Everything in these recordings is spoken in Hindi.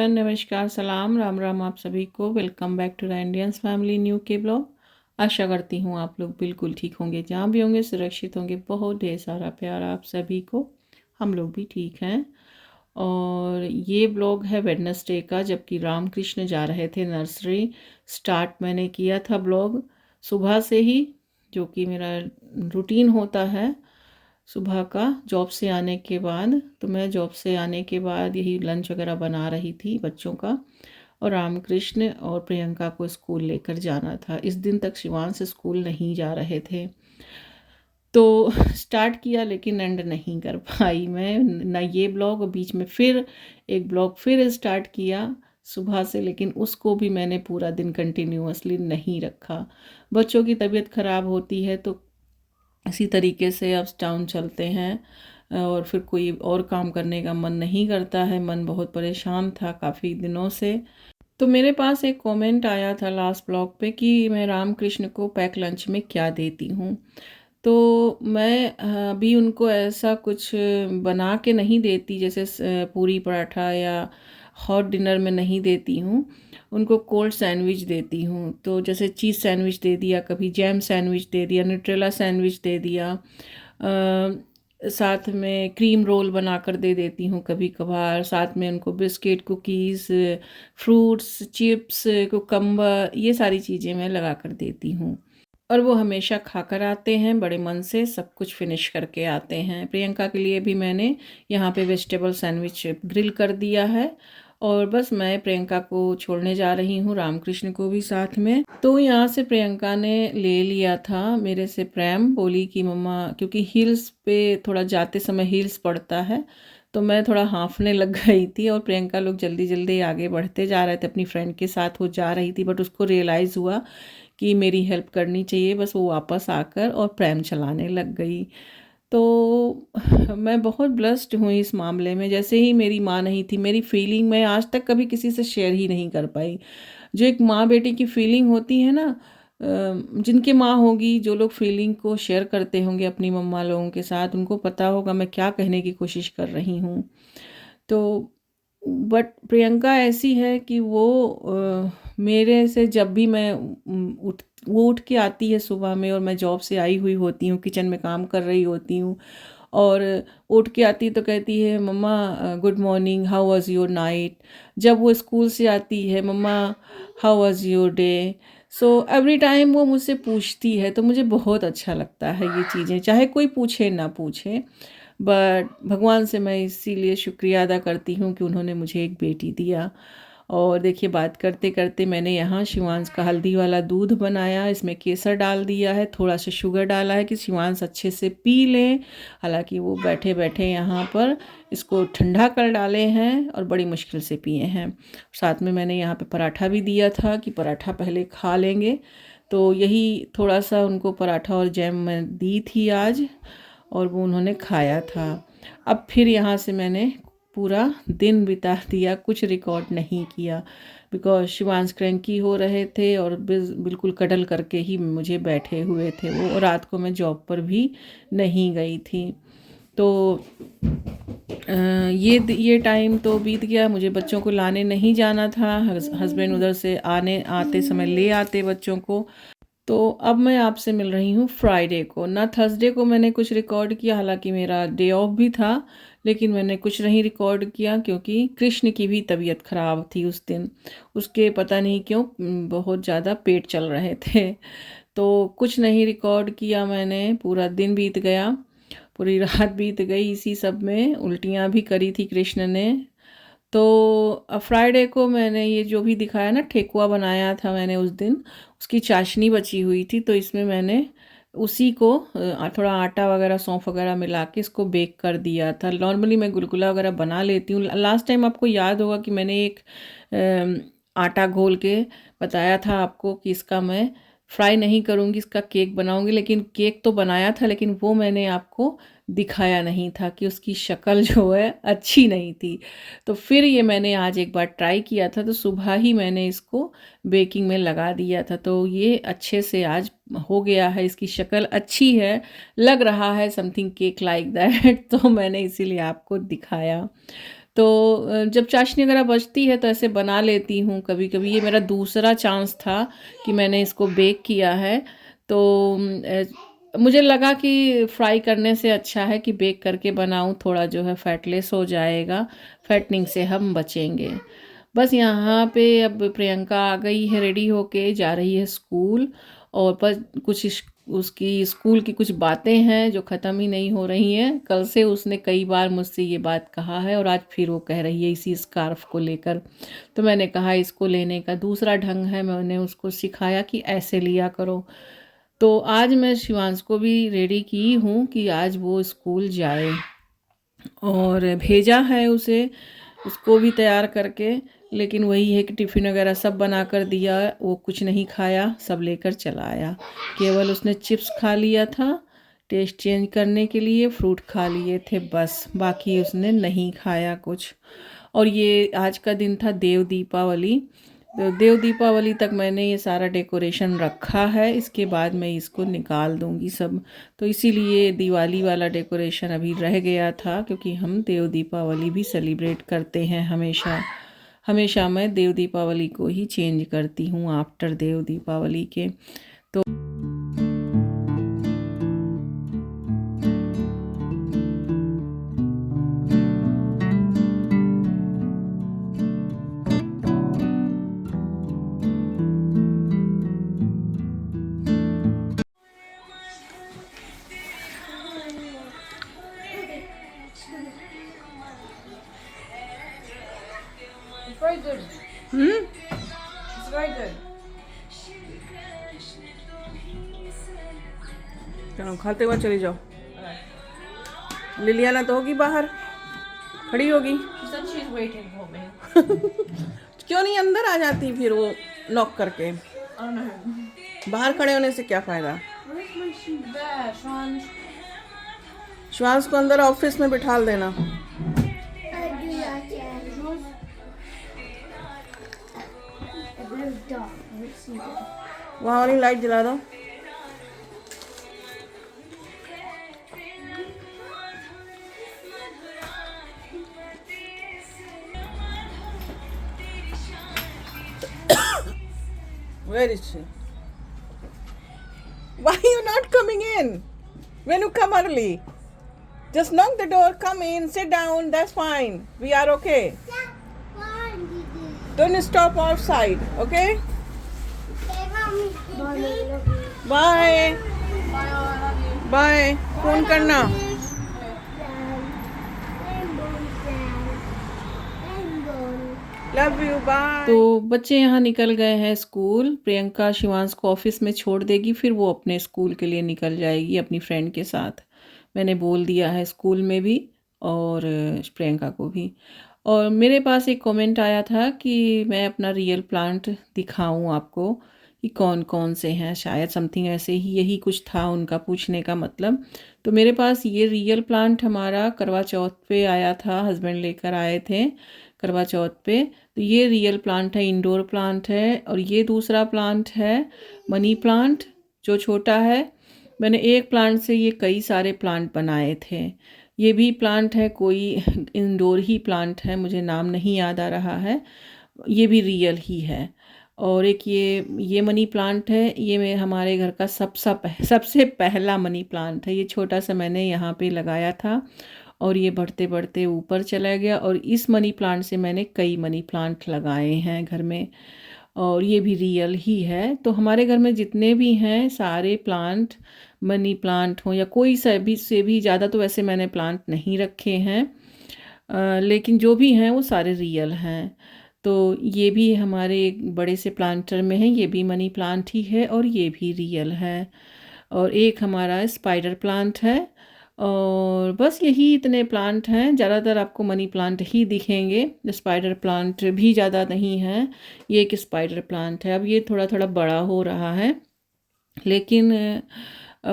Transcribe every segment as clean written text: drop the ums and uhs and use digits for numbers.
नमस्कार, सलाम, राम राम आप सभी को। Welcome back to the Indians family new के ब्लॉग। आशा करती हूँ आप लोग बिल्कुल ठीक होंगे, जहाँ भी होंगे सुरक्षित होंगे। बहुत ढेर सारा प्यार आप सभी को। हम लोग भी ठीक हैं। और ये ब्लॉग है वेडनेसडे का, जबकि रामकृष्ण जा रहे थे नर्सरी। स्टार्ट मैंने किया था ब्लॉग सुबह से ही, जो कि मेरा रूटीन होता है सुबह का जॉब से आने के बाद। तो मैं जॉब से आने के बाद यही लंच वगैरह बना रही थी बच्चों का, और रामकृष्ण और प्रियंका को स्कूल लेकर जाना था। इस दिन तक शिवांश स्कूल नहीं जा रहे थे, तो स्टार्ट किया लेकिन एंड नहीं कर पाई मैं ना ये ब्लॉग। बीच में फिर एक ब्लॉग फिर स्टार्ट किया सुबह से, लेकिन उसको भी मैंने पूरा दिन कंटिन्यूअसली नहीं रखा। बच्चों की तबीयत ख़राब होती है तो इसी तरीके से अप्स डाउन चलते हैं, और फिर कोई और काम करने का मन नहीं करता है। मन बहुत परेशान था काफ़ी दिनों से। तो मेरे पास एक कमेंट आया था लास्ट ब्लॉग पे कि मैं रामकृष्ण को पैक लंच में क्या देती हूँ। तो मैं अभी उनको ऐसा कुछ बना के नहीं देती, जैसे पूरी पराठा या हॉट डिनर में नहीं देती हूँ। उनको कोल्ड सैंडविच देती हूँ। तो जैसे चीज़ सैंडविच दे दिया, कभी जैम सैंडविच दे दिया, न्यूट्रेला सैंडविच दे दिया, साथ में क्रीम रोल बनाकर दे देती हूँ कभी कभार। साथ में उनको biscuit, cookies, fruits, chips, cucumber, ये सारी चीज़ें मैं लगा कर देती हूँ। और वो हमेशा खाकर आते हैं, बड़े मन से सब कुछ फिनिश करके आते हैं। प्रियंका के लिए भी मैंने यहाँ पे वेजिटेबल सैंडविच ग्रिल कर दिया है। और बस मैं प्रियंका को छोड़ने जा रही हूँ, रामकृष्ण को भी साथ में। तो यहाँ से प्रियंका ने ले लिया था मेरे से प्रैम। बोली कि मम्मा, क्योंकि हील्स पे थोड़ा जाते समय हील्स पड़ता है, तो मैं थोड़ा हाँफने लग गई थी। और प्रियंका लोग जल्दी जल्दी आगे बढ़ते जा रहे थे, अपनी फ्रेंड के साथ वो जा रही थी, बट उसको रियलाइज़ हुआ कि मेरी हेल्प करनी चाहिए। बस वो वापस आकर और प्रैम चलाने लग गई। तो मैं बहुत ब्लेस्ड हूँ इस मामले में। जैसे ही मेरी माँ नहीं थी, मेरी फीलिंग मैं आज तक कभी किसी से शेयर ही नहीं कर पाई। जो एक माँ बेटी की फीलिंग होती है ना, जिनके माँ होगी, जो लोग फीलिंग को शेयर करते होंगे अपनी मम्मा लोगों के साथ, उनको पता होगा मैं क्या कहने की कोशिश कर रही हूँ। तो बट प्रियंका ऐसी है कि मेरे से जब भी मैं वो उठ के आती है सुबह में, और मैं जॉब से आई हुई होती हूँ, किचन में काम कर रही होती हूँ, और उठ के आती तो कहती है mama good morning, how was your night. जब वो स्कूल से आती है, mama how was your day. So every time वो मुझसे पूछती है, तो मुझे बहुत अच्छा लगता है ये चीज़ें, चाहे कोई पूछे ना पूछे। बट भगवान से मैं इसीलिए शुक्रिया अदा करती हूँ कि उन्होंने मुझे एक बेटी दिया। और देखिए, बात करते करते मैंने यहाँ शिवांश का हल्दी वाला दूध बनाया, इसमें केसर डाल दिया है, थोड़ा सा शुगर डाला है कि शिवांश अच्छे से पी लें। हालांकि वो बैठे बैठे यहाँ पर इसको ठंडा कर डाले हैं और बड़ी मुश्किल से पिए हैं। साथ में मैंने यहाँ पे पराठा भी दिया था कि पराठा पहले खा लेंगे। तो यही थोड़ा सा उनको पराठा और जैम मैं दी थी आज, और वो उन्होंने खाया था। अब फिर यहाँ से मैंने पूरा दिन बिता दिया, कुछ रिकॉर्ड नहीं किया, बिकॉज शिवांश क्रैंकी हो रहे थे और बिल्कुल कडल करके ही मुझे बैठे हुए थे वो। और रात को मैं जॉब पर भी नहीं गई थी। तो ये टाइम तो बीत गया। मुझे बच्चों को लाने नहीं जाना था, हस्बैंड उधर से आते समय ले आते बच्चों को। तो अब मैं आपसे मिल रही हूँ फ्राइडे को। ना थर्सडे को मैंने कुछ रिकॉर्ड किया, हालांकि मेरा डे ऑफ भी था, लेकिन मैंने कुछ नहीं रिकॉर्ड किया क्योंकि कृष्ण की भी तबीयत ख़राब थी उस दिन। उसके पता नहीं क्यों बहुत ज़्यादा पेट चल रहे थे। तो कुछ नहीं रिकॉर्ड किया मैंने, पूरा दिन बीत गया, पूरी रात बीत गई इसी सब में। उल्टियाँ भी करी थी कृष्ण ने। तो फ्राइडे को मैंने ये जो भी दिखाया ना, ठेकुआ बनाया था मैंने उस दिन, उसकी चाशनी बची हुई थी, तो इसमें मैंने उसी को थोड़ा आटा वगैरह सौंफ वगैरह मिला के इसको बेक कर दिया था। नॉर्मली मैं गुलगुला वगैरह बना लेती हूँ। लास्ट टाइम आपको याद होगा कि मैंने एक आटा घोल के बताया था आपको कि इसका मैं फ्राई नहीं करूँगी, इसका केक बनाऊँगी। लेकिन केक तो बनाया था, लेकिन वो मैंने आपको दिखाया नहीं था कि उसकी शक्ल जो है अच्छी नहीं थी। तो फिर ये मैंने आज एक बार ट्राई किया था, तो सुबह ही मैंने इसको बेकिंग में लगा दिया था, तो ये अच्छे से आज हो गया है। इसकी शक्ल अच्छी है, लग रहा है समथिंग केक लाइक दैट। तो मैंने इसीलिए आपको दिखाया। तो जब चाशनी वगैरह बचती है तो ऐसे बना लेती हूँ कभी कभी। ये मेरा दूसरा चांस था कि मैंने इसको बेक किया है। तो मुझे लगा कि फ्राई करने से अच्छा है कि बेक करके बनाऊँ, थोड़ा जो है फैटलेस हो जाएगा, फैटनिंग से हम बचेंगे। बस यहाँ पे अब प्रियंका आ गई है, रेडी होके जा रही है स्कूल। और पर कुछ उसकी स्कूल की कुछ बातें हैं जो ख़त्म ही नहीं हो रही हैं। कल से उसने कई बार मुझसे ये बात कहा है और आज फिर वो कह रही है इसी स्कार्फ को लेकर। तो मैंने कहा इसको लेने का दूसरा ढंग है, मैंने उसको सिखाया कि ऐसे लिया करो। तो आज मैं शिवांश को भी रेडी की हूँ कि आज वो स्कूल जाए, और भेजा है उसे, उसको भी तैयार करके। लेकिन वही है कि टिफ़िन वगैरह सब बना कर दिया, वो कुछ नहीं खाया, सब लेकर चला आया। केवल उसने चिप्स खा लिया था टेस्ट चेंज करने के लिए, फ्रूट खा लिए थे बस, बाकी उसने नहीं खाया कुछ। और ये आज का दिन था देव दीपावली। तो देव दीपावली तक मैंने ये सारा डेकोरेशन रखा है, इसके बाद मैं इसको निकाल दूंगी सब। तो इसीलिए दिवाली वाला डेकोरेशन अभी रह गया था, क्योंकि हम देव दीपावली भी सेलिब्रेट करते हैं हमेशा। हमेशा मैं देव दीपावली को ही चेंज करती हूँ आफ्टर देव दीपावली के। तो It's very good. It's very good. चलो खाते हुए चली जाओ। लिलियाना तो होगी बाहर, खड़ी होगी। She said she's waiting for me. क्यों नहीं अंदर आ जाती फिर वो नॉक करके? I don't know. बाहर खड़े होने से क्या फ़ायदा? Where's my shoe? There, Sean. श्वास को अंदर ऑफिस में बिठा देना। वहाँ वाली लाइट जला दो। Where is she? Why are you not coming in? When you come early, just knock the door, come in, sit down, that's fine. We are okay. Don't stop outside, okay? Bye. Bye. Phone करना। Love you, bye. तो बच्चे यहाँ निकल गए हैं स्कूल। प्रियंका शिवांश को ऑफिस में छोड़ देगी, फिर वो अपने स्कूल के लिए निकल जाएगी अपनी फ्रेंड के साथ। मैंने बोल दिया है स्कूल में भी और प्रियंका को भी। और मेरे पास एक कमेंट आया था कि मैं अपना रियल प्लांट दिखाऊं आपको कि कौन कौन से हैं, शायद समथिंग ऐसे ही, यही कुछ था उनका पूछने का मतलब। तो मेरे पास ये रियल प्लांट हमारा करवा चौथ पे आया था, हस्बैंड लेकर आए थे करवा चौथ पे। तो ये रियल प्लांट है, इंडोर प्लांट है। और ये दूसरा प्लांट है मनी प्लांट, जो छोटा है। मैंने एक प्लांट से ये कई सारे प्लांट बनाए थे। ये भी प्लांट है, कोई इंडोर ही प्लांट है, मुझे नाम नहीं याद आ रहा है, ये भी रियल ही है। और एक ये मनी प्लांट है, ये हमारे घर का सबसे पहला मनी प्लांट है। ये छोटा सा मैंने यहाँ पे लगाया था और ये बढ़ते बढ़ते ऊपर चला गया, और इस मनी प्लांट से मैंने कई मनी प्लांट लगाए हैं घर में, और ये भी रियल ही है। तो हमारे घर में जितने भी हैं सारे प्लांट, मनी प्लांट हो या कोई सा भी से भी ज़्यादा, तो वैसे मैंने प्लांट नहीं रखे हैं, लेकिन जो भी हैं वो सारे रियल हैं। तो ये भी हमारे एक बड़े से प्लांटर में है, ये भी मनी प्लांट ही है और ये भी रियल है। और एक हमारा स्पाइडर प्लांट है, और बस यही इतने प्लांट हैं। ज़्यादातर आपको मनी प्लांट ही दिखेंगे, स्पाइडर प्लांट भी ज़्यादा नहीं है। ये एक स्पाइडर प्लांट है, अब ये थोड़ा थोड़ा बड़ा हो रहा है, लेकिन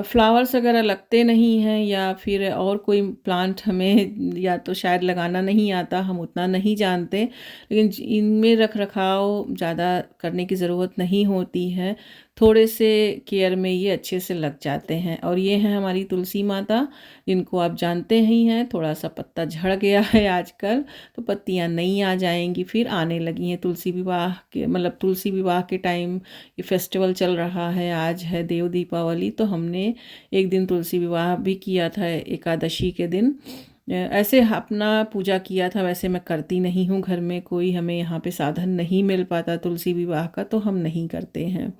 फ्लावर्स वगैरह लगते नहीं हैं, या फिर और कोई प्लांट हमें या तो शायद लगाना नहीं आता, हम उतना नहीं जानते, लेकिन इनमें रख रखाव ज़्यादा करने की ज़रूरत नहीं होती है, थोड़े से केयर में ये अच्छे से लग जाते हैं। और ये हैं हमारी तुलसी माता, जिनको आप जानते ही हैं, थोड़ा सा पत्ता झड़ गया है आजकल, तो पत्तियां नहीं आ जाएंगी, फिर आने लगी हैं तुलसी विवाह के, मतलब तुलसी विवाह के टाइम ये फेस्टिवल चल रहा है। आज है देव दीपावली, तो हमने एक दिन तुलसी विवाह भी किया था, एकादशी के दिन। ऐसे अपना पूजा किया था, वैसे मैं करती नहीं हूँ घर में, कोई हमें यहाँ पे साधन नहीं मिल पाता तुलसी विवाह का, तो हम नहीं करते हैं।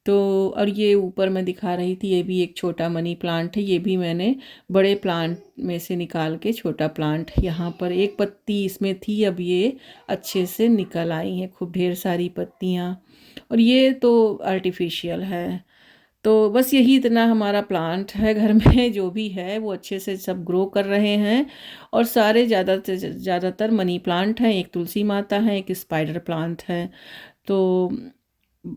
तो और ये ऊपर मैं दिखा रही थी, ये भी एक छोटा मनी प्लांट है, ये भी मैंने बड़े प्लांट में से निकाल के छोटा प्लांट, यहाँ पर एक पत्ती इसमें थी, अब ये अच्छे से निकल आई हैं, खूब ढेर सारी पत्तियाँ। और ये तो आर्टिफिशियल है। तो बस यही इतना हमारा प्लांट है घर में, जो भी है वो अच्छे से सब ग्रो कर रहे हैं, और सारे ज़्यादातर मनी प्लांट हैं, एक तुलसी माता है, एक स्पाइडर प्लांट है। तो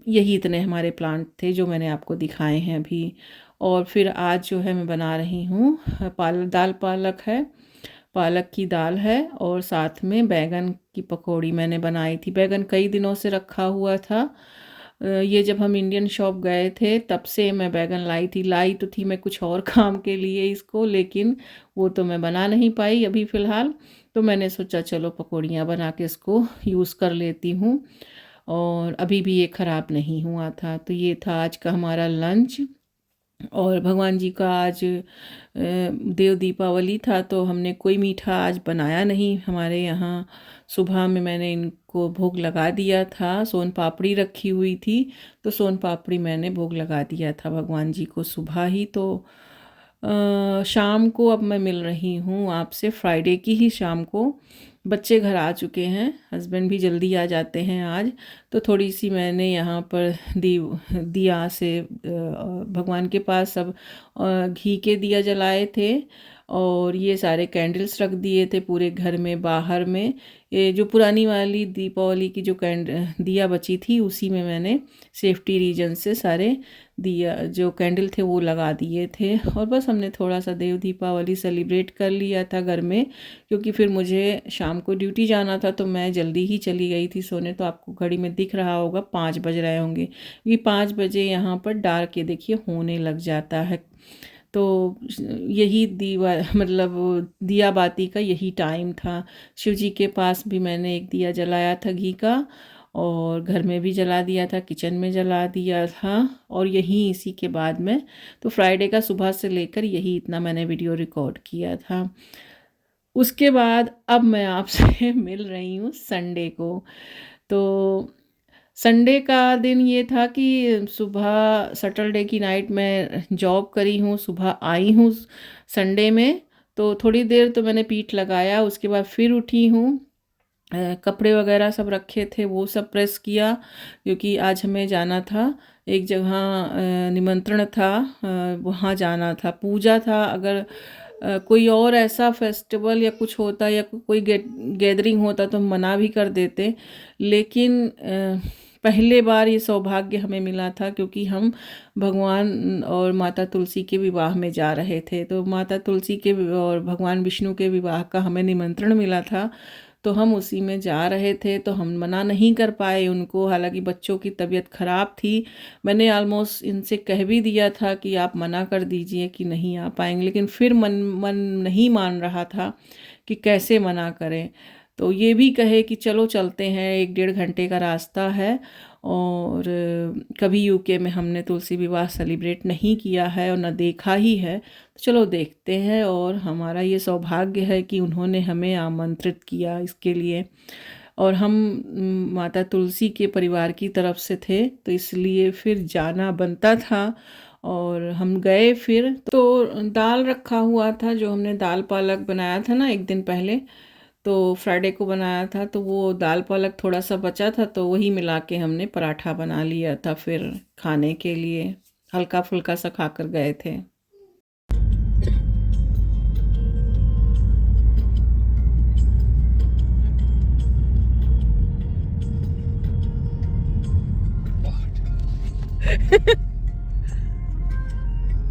यही इतने हमारे प्लांट थे जो मैंने आपको दिखाए हैं अभी। और फिर आज जो है मैं बना रही हूँ पालक है, पालक की दाल है, और साथ में बैगन की पकौड़ी मैंने बनाई थी। बैगन कई दिनों से रखा हुआ था, ये जब हम इंडियन शॉप गए थे तब से मैं बैगन लाई तो थी मैं कुछ और काम के लिए इसको, लेकिन वो तो मैं बना नहीं पाई अभी फ़िलहाल। तो मैंने सोचा चलो पकौड़ियाँ बना के इसको यूज़ कर लेती हूँ, और अभी भी ये ख़राब नहीं हुआ था। तो ये था आज का हमारा लंच। और भगवान जी का आज देव दीपावली था, तो हमने कोई मीठा आज बनाया नहीं हमारे यहाँ। सुबह में मैंने इनको भोग लगा दिया था, सोन पापड़ी रखी हुई थी, तो सोन पापड़ी मैंने भोग लगा दिया था भगवान जी को सुबह ही। तो शाम को अब मैं मिल रही हूँ आपसे, फ्राइडे की ही शाम को। बच्चे घर आ चुके हैं, हस्बैंड भी जल्दी आ जाते हैं आज, तो थोड़ी सी मैंने यहाँ पर दिया से भगवान के पास सब घी के दिया जलाए थे, और ये सारे कैंडल्स रख दिए थे पूरे घर में बाहर में। ये जो पुरानी वाली दीपावली की जो दिया बची थी, उसी में मैंने सेफ्टी रीजन से सारे दिया जो कैंडल थे वो लगा दिए थे। और बस हमने थोड़ा सा देव दीपावली सेलिब्रेट कर लिया था घर में, क्योंकि फिर मुझे शाम को ड्यूटी जाना था, तो मैं जल्दी ही चली गई थी सोने। तो आपको घड़ी में दिख रहा होगा 5 बज रहे होंगे, ये 5 बजे यहाँ पर डार्क ये देखिए होने लग जाता है। तो यही मतलब दिया बाती का यही टाइम था। शिव जी के पास भी मैंने एक दिया जलाया था घी का, और घर में भी जला दिया था, किचन में जला दिया था, और यही इसी के बाद में तो फ्राइडे का सुबह से लेकर यही इतना मैंने वीडियो रिकॉर्ड किया था। उसके बाद अब मैं आपसे मिल रही हूँ संडे को। तो संडे का दिन ये था कि सुबह सैटरडे की नाइट मैं जॉब करी हूँ, सुबह आई हूँ संडे में, तो थोड़ी देर तो मैंने पीठ लगाया, उसके बाद फिर उठी हूँ। कपड़े वगैरह सब रखे थे वो सब प्रेस किया, क्योंकि आज हमें जाना था एक जगह, निमंत्रण था, वहाँ जाना था, पूजा था। अगर कोई और ऐसा फेस्टिवल या कुछ होता या कोई गैदरिंग होता तो हम मना भी कर देते, लेकिन पहले बार ये सौभाग्य हमें मिला था, क्योंकि हम भगवान और माता तुलसी के विवाह में जा रहे थे। तो माता तुलसी के और भगवान विष्णु के विवाह का हमें निमंत्रण मिला था, तो हम उसी में जा रहे थे, तो हम मना नहीं कर पाए उनको। हालांकि बच्चों की तबीयत ख़राब थी, मैंने ऑलमोस्ट इनसे कह भी दिया था कि आप मना कर दीजिए कि नहीं आ पाएंगे, लेकिन फिर मन नहीं मान रहा था कि कैसे मना करें। तो ये भी कहे कि चलो चलते हैं, 1 डेढ़ घंटे का रास्ता है, और कभी यूके में हमने तुलसी विवाह सेलिब्रेट नहीं किया है और न देखा ही है, तो चलो देखते हैं। और हमारा ये सौभाग्य है कि उन्होंने हमें आमंत्रित किया इसके लिए, और हम माता तुलसी के परिवार की तरफ से थे, तो इसलिए फिर जाना बनता था और हम गए। फिर तो दाल रखा हुआ था, जो हमने दाल पालक बनाया था ना एक दिन पहले, तो फ्राइडे को बनाया था, तो वो दाल पालक थोड़ा सा बचा था, तो वही मिला के हमने पराठा बना लिया था फिर खाने के लिए। हल्का फुल्का सा खाकर गए थे।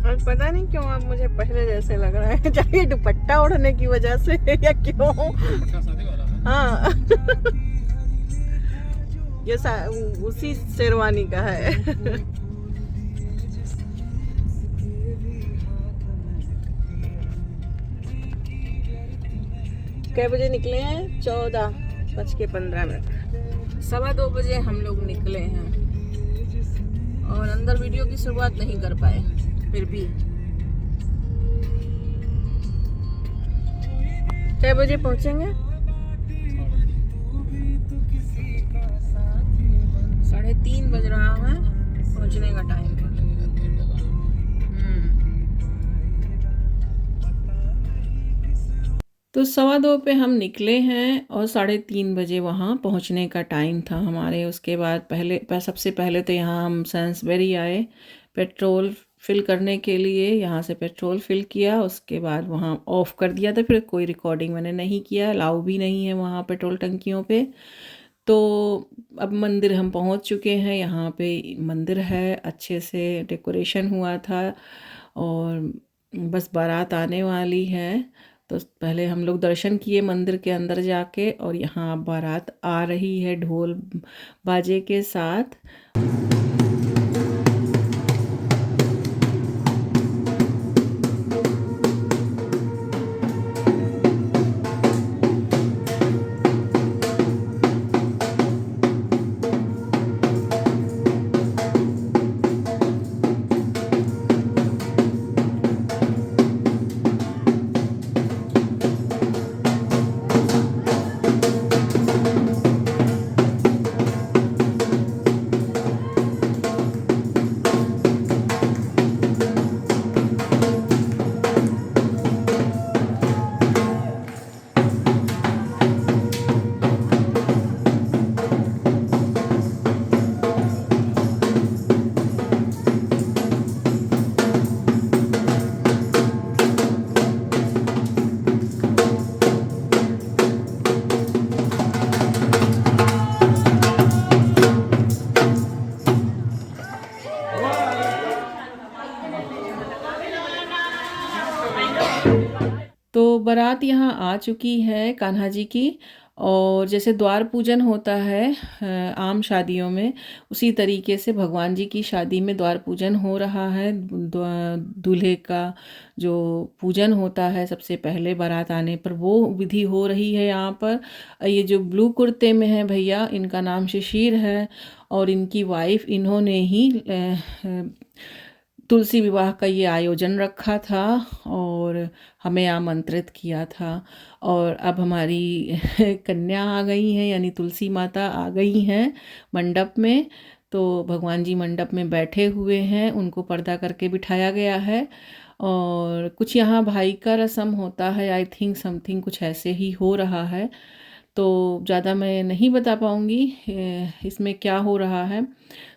और पता नहीं क्यों अब मुझे पहले जैसे लग रहा है, चाहे दुपट्टा ओढ़ने की वजह से या क्यों। हाँ ये उसी शेरवानी का है। कै बजे निकले हैं? 14:15। 2:15 बजे हम लोग निकले हैं और अंदर वीडियो की शुरुआत नहीं कर पाए, फिर भी। कै बजे पहुंचेंगे? 3:30 बज रहा है पहुंचने का टाइम। तो 2:15 पे हम निकले हैं और 3:30 बजे वहाँ पहुँचने का टाइम था हमारे। उसके बाद सबसे पहले तो यहाँ हम सैंसबरी आए पेट्रोल फिल करने के लिए। यहाँ से पेट्रोल फिल किया, उसके बाद वहाँ ऑफ़ कर दिया था। फिर कोई रिकॉर्डिंग मैंने नहीं किया, अलाउ भी नहीं है वहाँ पेट्रोल टंकियों पे। तो अब मंदिर हम पहुँच चुके हैं। यहाँ पे मंदिर है, अच्छे से डेकोरेशन हुआ था और बस बारात आने वाली है। तो पहले हम लोग दर्शन किए मंदिर के अंदर जाके, और यहाँ बारात आ रही है ढोल बाजे के साथ। तो बारात यहाँ आ चुकी है कान्हा जी की, और जैसे द्वार पूजन होता है आम शादियों में, उसी तरीके से भगवान जी की शादी में द्वार पूजन हो रहा है। दूल्हे का जो पूजन होता है सबसे पहले बारात आने पर, वो विधि हो रही है यहाँ पर। ये जो ब्लू कुर्ते में है भैया, इनका नाम शिशिर है, और इनकी वाइफ, इन्होंने ही तुलसी विवाह का ये आयोजन रखा था और हमें आमंत्रित किया था। और अब हमारी कन्या आ गई हैं, यानी तुलसी माता आ गई हैं मंडप में। तो भगवान जी मंडप में बैठे हुए हैं, उनको पर्दा करके बिठाया गया है। और कुछ यहाँ भाई का रस्म होता है, आई थिंक समथिंग कुछ ऐसे ही हो रहा है। तो ज़्यादा मैं नहीं बता पाऊँगी इसमें क्या हो रहा है।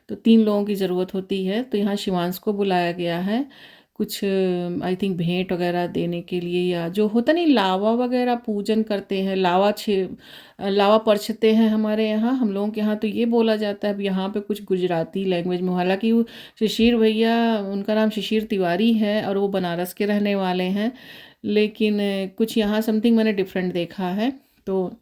तो 3 लोगों की ज़रूरत होती है, तो यहाँ शिवांश को बुलाया गया है कुछ आई थिंक भेंट वगैरह देने के लिए, या जो होता नहीं लावा वगैरह पूजन करते हैं, लावा परछते हैं हमारे यहाँ, हम लोगों के यहाँ तो ये बोला जाता है। अब यहाँ पे कुछ गुजराती लैंग्वेज में, हालांकि वो शिशिर भैया, उनका नाम शिशिर तिवारी है और वो बनारस के रहने वाले हैं, लेकिन कुछ यहाँ समथिंग मैंने डिफरेंट देखा है, तो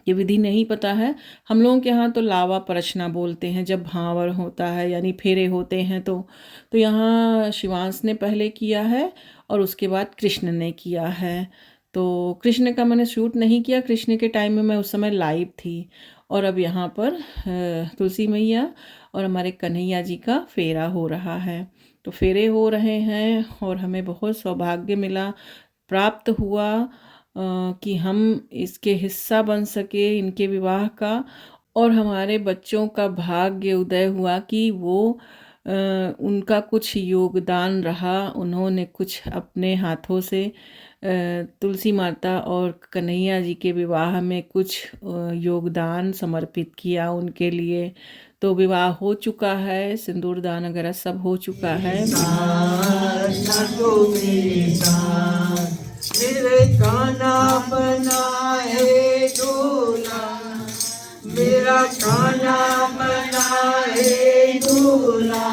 ये विधि नहीं पता है। हम लोगों के यहाँ तो लावा परछना बोलते हैं जब भांवर होता है, यानी फेरे होते हैं। तो यहाँ शिवांश ने पहले किया है और उसके बाद कृष्ण ने किया है। तो कृष्ण का मैंने शूट नहीं किया, कृष्ण के टाइम में मैं उस समय लाइव थी। और अब यहाँ पर तुलसी मैया और हमारे कन्हैया जी का फेरा हो रहा है। तो फेरे हो रहे हैं और हमें बहुत सौभाग्य मिला, प्राप्त हुआ कि हम इसके हिस्सा बन सके इनके विवाह का। और हमारे बच्चों का भाग्य उदय हुआ कि वो उनका कुछ योगदान रहा, उन्होंने कुछ अपने हाथों से तुलसी माता और कन्हैया जी के विवाह में कुछ योगदान समर्पित किया उनके लिए। तो विवाह हो चुका है, सिंदूरदान वगैरह सब हो चुका है। मेरे काना बनाए दूल्हा, मेरा काना बनाए दूल्हा,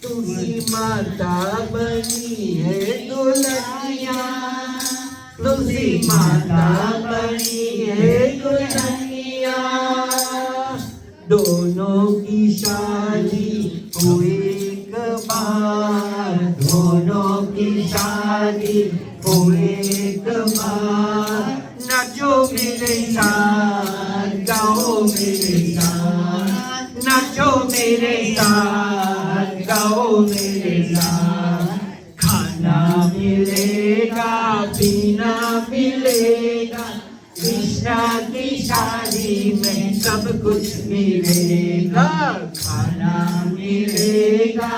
तुलसी माता बनी है दुल्हनिया, तुलसी माता बनी है दुल्हनिया। दोनों की शादी हुई एक बार, दोनों की शादी हुई एक बार। नाचो मेरे साथ, गाओ मेरे साथ, नाचो मेरे साथ, गाओ मेरे साथ। खाना मिलेगा, पीना मिलेगा, कृष्णा की शादी में सब कुछ मिलेगा। खाना मिलेगा,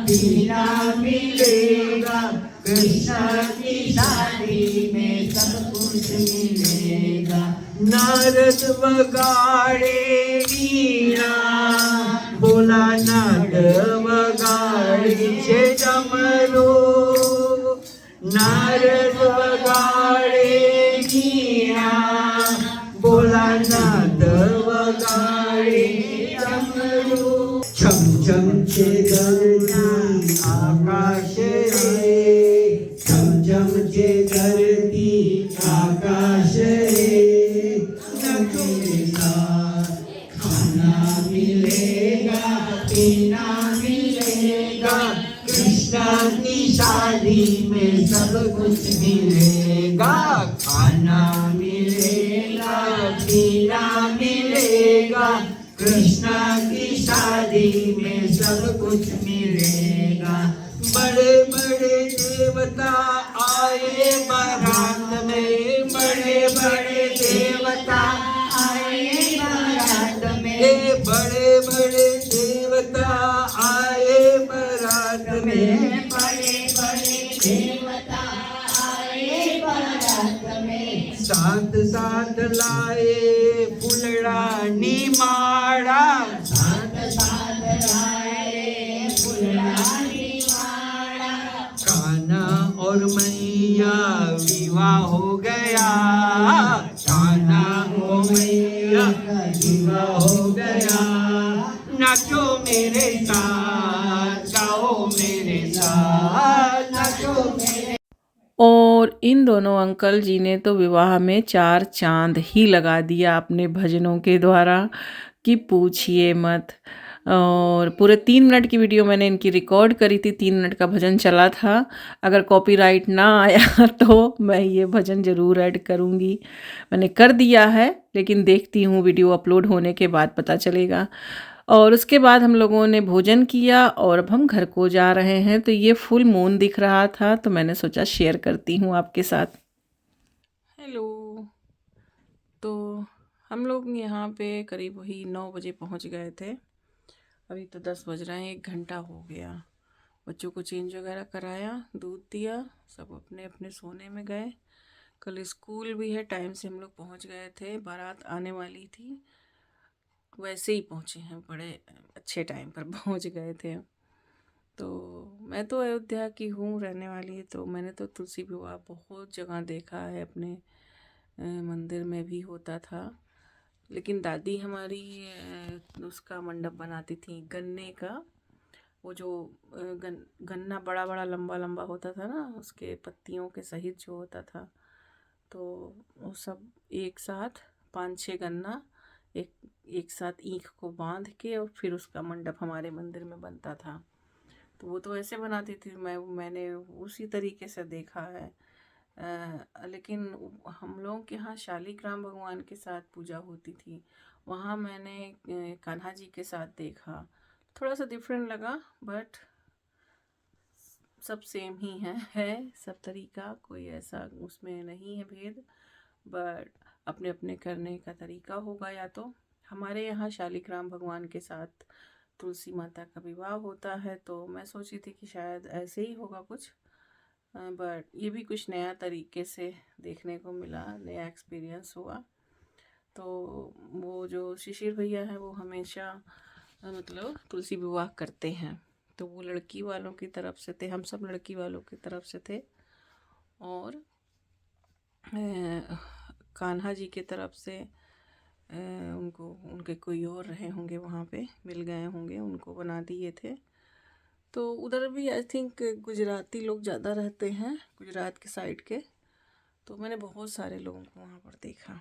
पीना मिलेगा, कृष्णा की शादी में सब कुछ मिलेगा। नारद वगाड़े वीणा, बोला नाद वगाड़े छे डमरू, नारद वगाड़े वीणा, बोला नाद वगाड़े डमरू। छम छम छे धरती आकाश रे, छम छम छे धरती आकाश रे। मेरे साथ खाना मिलेगा, पीना मिलेगा, कृष्णा की शादी में सब कुछ मिलेगा। खाना मिलेगा, पीना मिलेगा, कृष्णा की शादी में सब कुछ मिलेगा। बड़े बड़े देवता आए बारात में, बड़े बड़े देवता आए बारात में, बड़े बड़े देवता आए बारात में, बड़े बड़े देवता आए बारात में। साथ साथ लाए फुलड़ानी माड़ा, साथ साथ लाए फुलड़ानी माड़ा। कान्हा और मैया विवाह हो गया, कान्हा और मैया विवाह हो गया। नाचो मेरे साथ, गाओ मेरे साथ, नाचो मेरे। और इन दोनों अंकल जी ने तो विवाह में 4 चांद ही लगा दिया अपने भजनों के द्वारा कि पूछिए मत। और पूरे 3 मिनट की वीडियो मैंने इनकी रिकॉर्ड करी थी, 3 मिनट का भजन चला था। अगर कॉपीराइट ना आया तो मैं ये भजन ज़रूर ऐड करूँगी। मैंने कर दिया है, लेकिन देखती हूँ वीडियो अपलोड होने के बाद पता चलेगा। और उसके बाद हम लोगों ने भोजन किया और अब हम घर को जा रहे हैं। तो ये फुल मून दिख रहा था, तो मैंने सोचा शेयर करती हूँ आपके साथ। हेलो। तो हम लोग यहाँ पे करीब वही 9 बजे पहुँच गए थे। अभी तो 10 बज रहे हैं, 1 घंटा हो गया। बच्चों को चेंज वगैरह कराया, दूध दिया, सब अपने अपने सोने में गए। कल स्कूल भी है, टाइम से हम लोग पहुँच गए थे। बारात आने वाली थी, वैसे ही पहुँचे हैं, बड़े अच्छे टाइम पर पहुँच गए थे। तो मैं तो अयोध्या की हूँ रहने वाली, तो मैंने तो तुलसी विवाह बहुत जगह देखा है, अपने मंदिर में भी होता था। लेकिन दादी हमारी उसका मंडप बनाती थी गन्ने का, वो जो गन्ना बड़ा बड़ा लंबा लंबा होता था ना, उसके पत्तियों के सहित जो होता था। तो वो सब एक साथ 5-6 गन्ना एक साथ ईख को बांध के और फिर उसका मंडप हमारे मंदिर में बनता था। तो वो तो ऐसे बनाती थी, मैंने उसी तरीके से देखा है। लेकिन हम लोगों के यहाँ शालिग्राम भगवान के साथ पूजा होती थी, वहाँ मैंने कान्हा जी के साथ देखा, थोड़ा सा डिफरेंट लगा, बट सब सेम ही है सब तरीका, कोई ऐसा उसमें नहीं है भेद, बट अपने अपने करने का तरीका होगा। या तो हमारे यहाँ शालिग्राम भगवान के साथ तुलसी माता का विवाह होता है, तो मैं सोची थी कि शायद ऐसे ही होगा कुछ, बट ये भी कुछ नया तरीके से देखने को मिला, नया एक्सपीरियंस हुआ। तो वो जो शिशिर भैया हैं वो हमेशा मतलब तुलसी विवाह करते हैं, तो वो लड़की वालों की तरफ से थे, हम सब लड़की वालों की तरफ से थे, और कान्हा जी की तरफ से उनको उनके कोई और रहे होंगे, वहाँ पे मिल गए होंगे, उनको बना दिए थे। तो उधर भी आई थिंक गुजराती लोग ज़्यादा रहते हैं, गुजरात के साइड के, तो मैंने बहुत सारे लोगों को वहाँ पर देखा।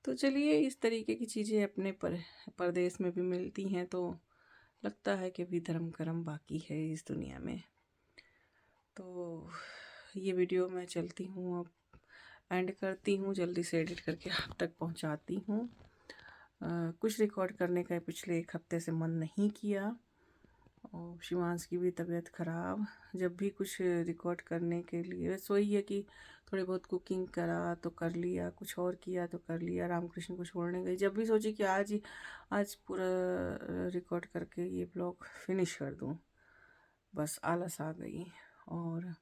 तो चलिए, इस तरीके की चीज़ें अपने परदेश में भी मिलती हैं, तो लगता है कि भी धर्म कर्म बाकी है इस दुनिया में। तो ये वीडियो मैं चलती हूँ, अब एंड करती हूँ, जल्दी से एडिट करके आप तक पहुँचाती हूँ। कुछ रिकॉर्ड करने का पिछले 1 हफ्ते से मन नहीं किया, और शिवांश की भी तबीयत ख़राब। जब भी कुछ रिकॉर्ड करने के लिए बस वही है कि थोड़ी बहुत कुकिंग करा तो कर लिया, कुछ और किया तो कर लिया, रामकृष्ण को छोड़ने गई, जब भी सोची कि आज पूरा रिकॉर्ड करके ये ब्लॉग फिनिश कर दूँ, बस आलस आ गई, और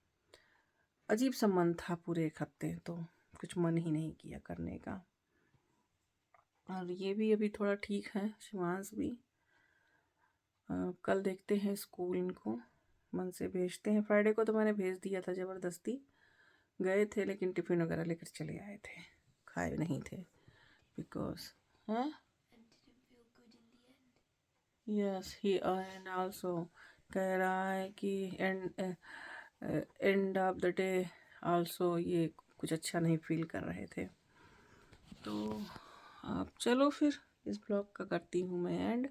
अजीब सा मन था पूरे 1 हफ्ते, तो कुछ मन ही नहीं किया करने का। और ये भी अभी थोड़ा ठीक है, शिवांश भी। कल देखते हैं स्कूल, इनको मन से भेजते हैं। फ्राइडे को तो मैंने भेज दिया था, ज़बरदस्ती गए थे, लेकिन टिफ़िन वगैरह लेकर चले आए थे, खाए नहीं थे, because yes he and also कह रहा है कि end of the day also ये कुछ अच्छा नहीं फील कर रहे थे। तो अब चलो फिर इस ब्लॉग का करती हूँ मैं एंड,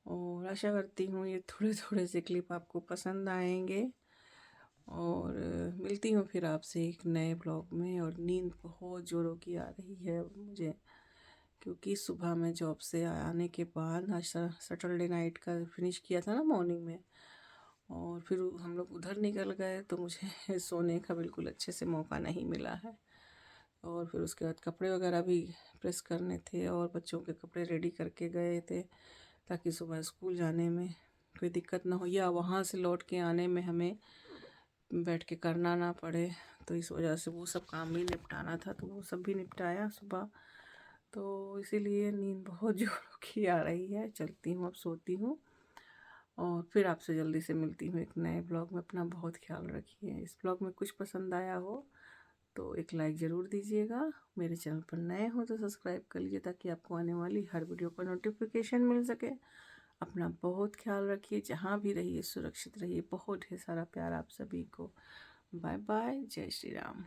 और आशा करती हूँ ये थोड़े थोड़े से क्लिप आपको पसंद आएंगे, और मिलती हूँ फिर आपसे एक नए ब्लॉग में। और नींद बहुत ज़ोरों की आ रही है मुझे, क्योंकि सुबह में जॉब से आने के बाद आज सैटरडे नाइट का फिनिश किया था ना मॉर्निंग में, और फिर हम लोग उधर निकल गए, तो मुझे सोने का बिल्कुल अच्छे से मौका नहीं मिला है। और फिर उसके बाद कपड़े वगैरह भी प्रेस करने थे, और बच्चों के कपड़े रेडी करके गए थे, ताकि सुबह स्कूल जाने में कोई दिक्कत ना हो, या वहाँ से लौट के आने में हमें बैठ के करना ना पड़े। तो इस वजह से वो सब काम भी निपटाना था, तो वो सब भी निपटाया सुबह। तो इसीलिए नींद बहुत जोरों की आ रही है। चलती हूँ, अब सोती हूँ, और फिर आपसे जल्दी से मिलती हूँ एक नए ब्लॉग में। अपना बहुत ख्याल रखिए। इस ब्लॉग में कुछ पसंद आया हो तो एक लाइक ज़रूर दीजिएगा। मेरे चैनल पर नए हो तो सब्सक्राइब कर लीजिए, ताकि आपको आने वाली हर वीडियो का नोटिफिकेशन मिल सके। अपना बहुत ख्याल रखिए, जहाँ भी रहिए सुरक्षित रहिए। बहुत ढेर सारा प्यार आप सभी को। बाय बाय, जय श्री राम।